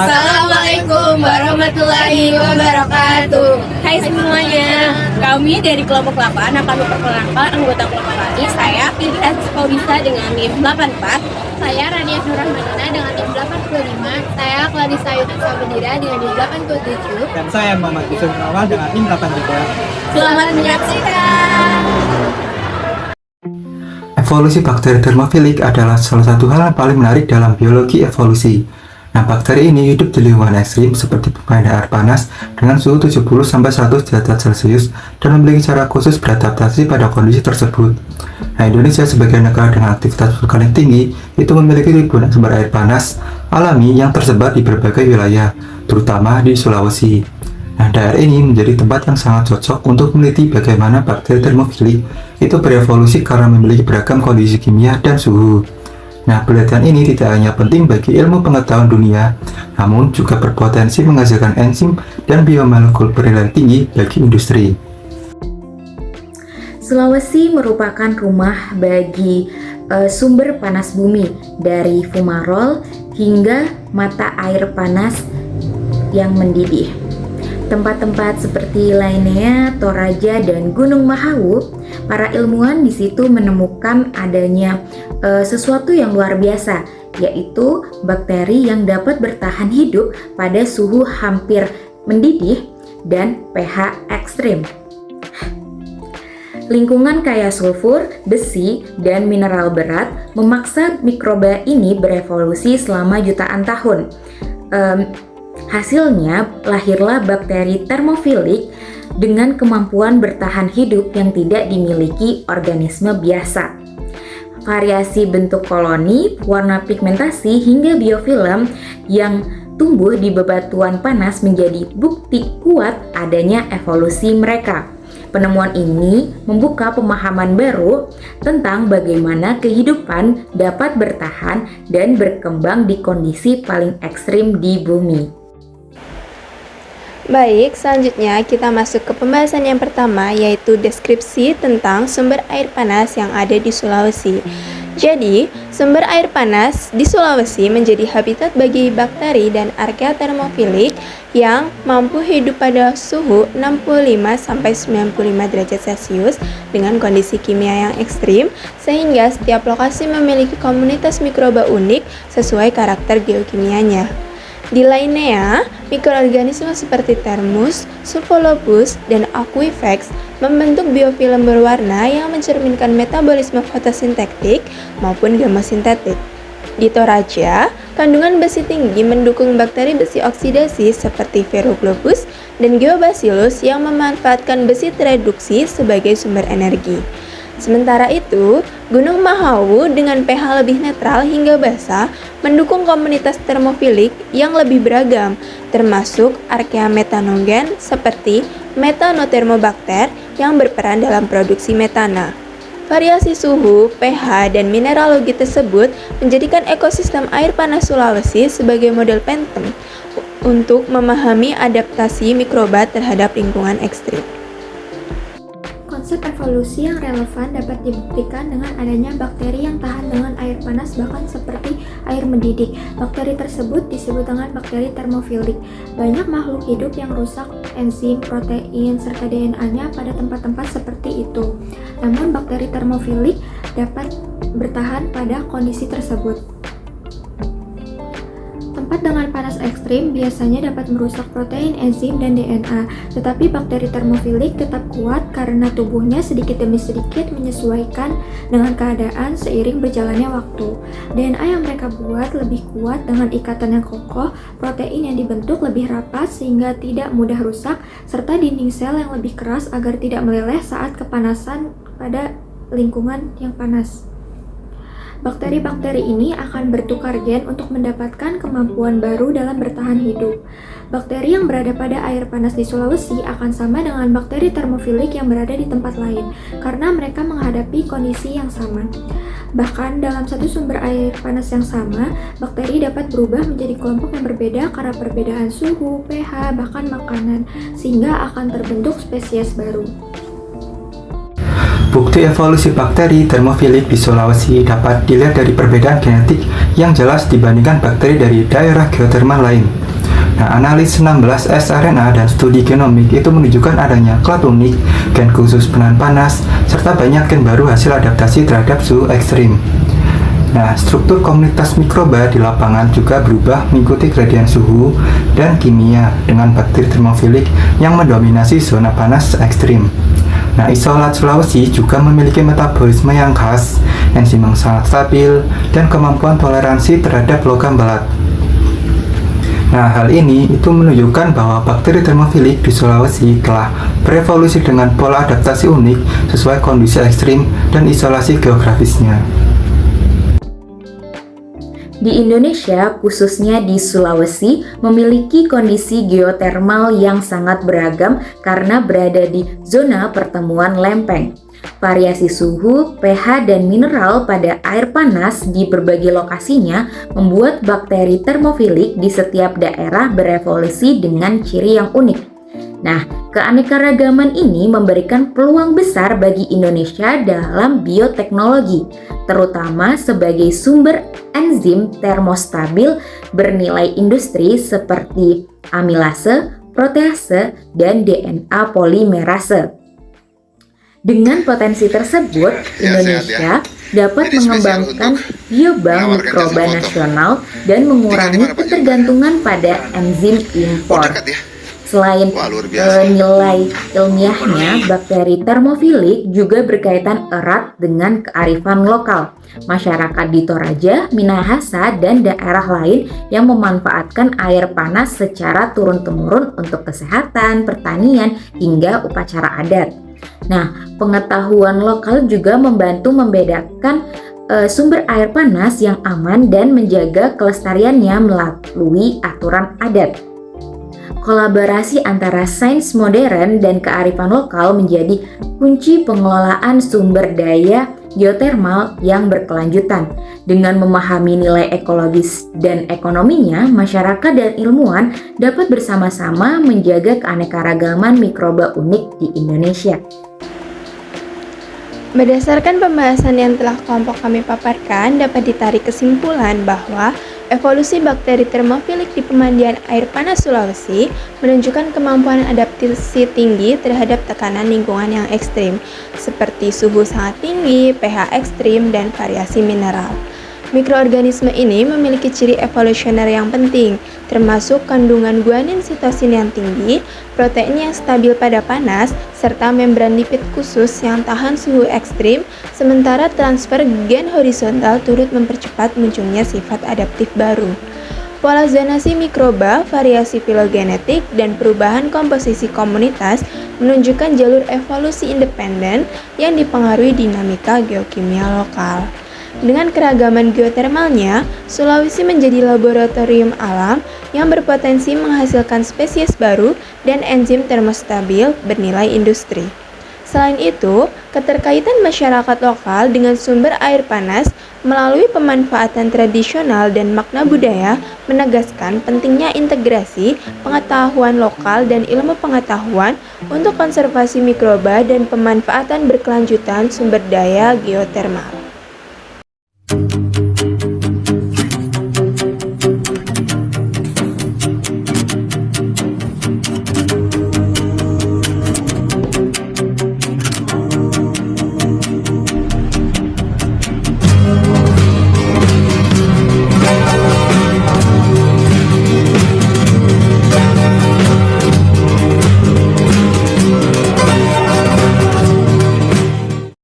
Assalamualaikum warahmatullahi wabarakatuh. Hai semuanya, kami dari kelompok 8 akan memperkenalkan anggota kelompok kami. Saya Pilihan Paulisa dengan NIM 84. Saya Rania Nurrahmanina dengan NIM 85. Saya Clarissa Yunus Sabendira dengan NIM 87. Dan saya Muhammad Yusuf Nawal dengan NIM 83. Selamat menyaksikan. Evolusi bakteri termofilik adalah salah satu hal yang paling menarik dalam biologi evolusi. Nah, bakteri ini hidup di lingkungan ekstrim seperti bermain air panas dengan suhu 70-100 derajat Celcius dan memiliki cara khusus beradaptasi pada kondisi tersebut. Nah, Indonesia sebagai negara dengan aktivitas vulkanik tinggi itu memiliki ribuan sumber air panas alami yang tersebar di berbagai wilayah, terutama di Sulawesi. Nah, daerah ini menjadi tempat yang sangat cocok untuk meneliti bagaimana bakteri termofilik itu berevolusi karena memiliki beragam kondisi kimia dan suhu. Nah, penelitian ini tidak hanya penting bagi ilmu pengetahuan dunia, namun juga berpotensi menghasilkan enzim dan biomolekul bernilai tinggi bagi industri. Sulawesi merupakan rumah bagi sumber panas bumi dari fumarol hingga mata air panas yang mendidih. Tempat-tempat seperti Lainea, Toraja, dan Gunung Mahawu, para ilmuwan di situ menemukan adanya sesuatu yang luar biasa, yaitu bakteri yang dapat bertahan hidup pada suhu hampir mendidih dan pH ekstrim. Lingkungan kaya sulfur, besi, dan mineral berat memaksa mikroba ini berevolusi selama jutaan tahun. Hasilnya, lahirlah bakteri termofilik dengan kemampuan bertahan hidup yang tidak dimiliki organisme biasa. Variasi bentuk koloni, warna pigmentasi, hingga biofilm yang tumbuh di bebatuan panas menjadi bukti kuat adanya evolusi mereka. Penemuan ini membuka pemahaman baru tentang bagaimana kehidupan dapat bertahan dan berkembang di kondisi paling ekstrim di bumi. Baik, selanjutnya kita masuk ke pembahasan yang pertama, yaitu deskripsi tentang sumber air panas yang ada di Sulawesi. Jadi, sumber air panas di Sulawesi menjadi habitat bagi bakteri dan archaea termofilik yang mampu hidup pada suhu 65-95 derajat Celcius dengan kondisi kimia yang ekstrim, sehingga setiap lokasi memiliki komunitas mikroba unik sesuai karakter geokimianya. Di Lainea, mikroorganisme seperti Thermus, Sulfolopus, dan Aquifax membentuk biofilm berwarna yang mencerminkan metabolisme fotosintetik maupun gemosintetik. Di Toraja, kandungan besi tinggi mendukung bakteri besi oksidasi seperti Ferroglobus dan Geobacillus yang memanfaatkan besi tereduksi sebagai sumber energi. Sementara itu, Gunung Mahawu dengan pH lebih netral hingga basah mendukung komunitas termofilik yang lebih beragam, termasuk archaea metanogen seperti Methanothermobacter yang berperan dalam produksi metana. Variasi suhu, pH, dan mineralogi tersebut menjadikan ekosistem air panas Sulawesi sebagai model penting untuk memahami adaptasi mikroba terhadap lingkungan ekstrim. Konsep evolusi yang relevan dapat dibuktikan dengan adanya bakteri yang tahan dengan air panas bahkan seperti air mendidih. Bakteri tersebut disebut dengan bakteri termofilik. Banyak makhluk hidup yang rusak enzim, protein, serta DNA-nya pada tempat-tempat seperti itu. Namun bakteri termofilik dapat bertahan pada kondisi tersebut. Tempat dengan panas ekstrim biasanya dapat merusak protein, enzim, dan DNA, tetapi bakteri termofilik tetap kuat karena tubuhnya sedikit demi sedikit menyesuaikan dengan keadaan seiring berjalannya waktu. DNA yang mereka buat lebih kuat dengan ikatan yang kokoh, protein yang dibentuk lebih rapat sehingga tidak mudah rusak, serta dinding sel yang lebih keras agar tidak meleleh saat kepanasan pada lingkungan yang panas. Bakteri-bakteri ini akan bertukar gen untuk mendapatkan kemampuan baru dalam bertahan hidup. Bakteri yang berada pada air panas di Sulawesi akan sama dengan bakteri termofilik yang berada di tempat lain, karena mereka menghadapi kondisi yang sama. Bahkan dalam satu sumber air panas yang sama, bakteri dapat berubah menjadi kelompok yang berbeda karena perbedaan suhu, pH, bahkan makanan, sehingga akan terbentuk spesies baru. Bukti evolusi bakteri termofilik di Sulawesi dapat dilihat dari perbedaan genetik yang jelas dibandingkan bakteri dari daerah geotermal lain. Nah, analisis 16 sRNA dan studi genomik itu menunjukkan adanya klat unik, gen khusus penahan panas, serta banyak gen baru hasil adaptasi terhadap suhu ekstrim. Nah, struktur komunitas mikroba di lapangan juga berubah mengikuti gradien suhu dan kimia dengan bakteri termofilik yang mendominasi zona panas ekstrim. Nah, isolat Sulawesi juga memiliki metabolisme yang khas, enzim yang sangat stabil, dan kemampuan toleransi terhadap logam berat. Nah, hal ini itu menunjukkan bahwa bakteri termofilik di Sulawesi telah berevolusi dengan pola adaptasi unik sesuai kondisi ekstrim dan isolasi geografisnya. Di Indonesia, khususnya di Sulawesi, memiliki kondisi geotermal yang sangat beragam karena berada di zona pertemuan lempeng. Variasi suhu, pH, dan mineral pada air panas di berbagai lokasinya membuat bakteri termofilik di setiap daerah berevolusi dengan ciri yang unik. Nah, keanekaragaman ini memberikan peluang besar bagi Indonesia dalam bioteknologi, terutama sebagai sumber enzim termostabil bernilai industri seperti amilase, protease, dan DNA polimerase. Dengan potensi tersebut, Indonesia dapat mengembangkan biobank mikroba nasional dan mengurangi ketergantungan pada enzim impor. Selain nilai ilmiahnya, bakteri termofilik juga berkaitan erat dengan kearifan lokal. Masyarakat di Toraja, Minahasa, dan daerah lain yang memanfaatkan air panas secara turun-temurun untuk kesehatan, pertanian, hingga upacara adat. Nah, pengetahuan lokal juga membantu membedakan sumber air panas yang aman dan menjaga kelestariannya melalui aturan adat. Kolaborasi antara sains modern dan kearifan lokal menjadi kunci pengelolaan sumber daya geotermal yang berkelanjutan. Dengan memahami nilai ekologis dan ekonominya, masyarakat dan ilmuwan dapat bersama-sama menjaga keanekaragaman mikroba unik di Indonesia. Berdasarkan pembahasan yang telah kelompok kami paparkan, dapat ditarik kesimpulan bahwa evolusi bakteri termofilik di pemandian air panas Sulawesi menunjukkan kemampuan adaptasi tinggi terhadap tekanan lingkungan yang ekstrim, seperti suhu sangat tinggi, pH ekstrim, dan variasi mineral. Mikroorganisme ini memiliki ciri evolusioner yang penting, termasuk kandungan guanin sitosin yang tinggi, protein yang stabil pada panas, serta membran lipid khusus yang tahan suhu ekstrim, sementara transfer gen horizontal turut mempercepat munculnya sifat adaptif baru. Pola zonasi mikroba, variasi filogenetik, dan perubahan komposisi komunitas menunjukkan jalur evolusi independen yang dipengaruhi dinamika geokimia lokal. Dengan keragaman geotermalnya, Sulawesi menjadi laboratorium alam yang berpotensi menghasilkan spesies baru dan enzim termostabil bernilai industri. Selain itu, keterkaitan masyarakat lokal dengan sumber air panas melalui pemanfaatan tradisional dan makna budaya menegaskan pentingnya integrasi pengetahuan lokal dan ilmu pengetahuan untuk konservasi mikroba dan pemanfaatan berkelanjutan sumber daya geotermal.